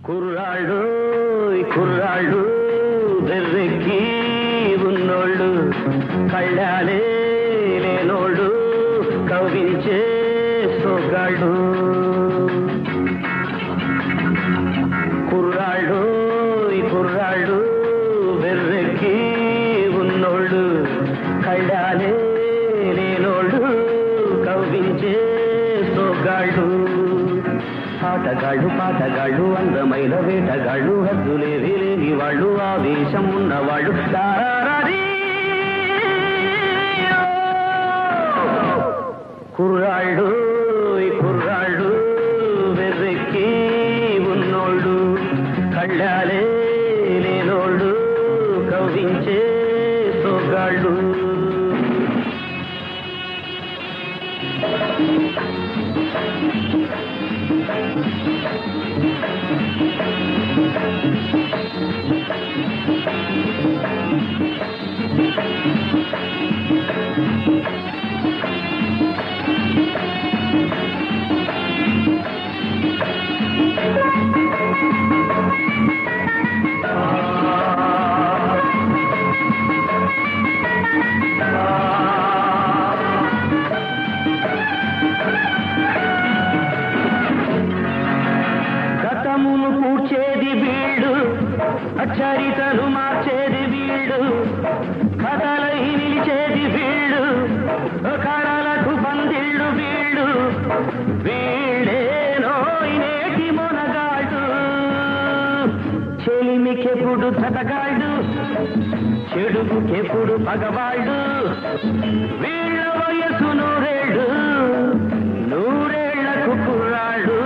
కుర్రాళ్ళు కుర్రాళ్ళు బెర్రెక్కి ఉన్నోళ్ళు కళ్ళాలే లేనోళ్ళు కవ్వించే సొగాళ్ళు కుర్రాళ్ళు కుర్రాళ్ళు బెర్రెక్కి ఉన్నోళ్ళు కళ్ళాలే లేనోళ్ళు కవ్వించే సొగాళ్ళు పాటగాళ్ళు అందమైన వేటగాళ్ళు హద్దులేవి లేని వాళ్ళు ఆవేశం ఉన్నవాళ్ళు కుర్రాళ్ళు కుర్రాళ్ళు వెర్రెక్కి ఉన్నోళ్ళు కళ్ళాలే లేనోళ్ళు కవ్వించే సొగాళ్ళు గతమును పూడ్చేది వీడు చరితను మార్చేది వీడు కథలై నిలిచేది వీడు కళలకు పందిళ్ళు వీడు వీడేనో నేటి మొనగాడు చెలిమికెప్పుడు తటగాడు చెడుగుకెప్పుడు పగవాళ్ళు వీళ్ళ వయసు నూరేళ్లకు కుర్రాడు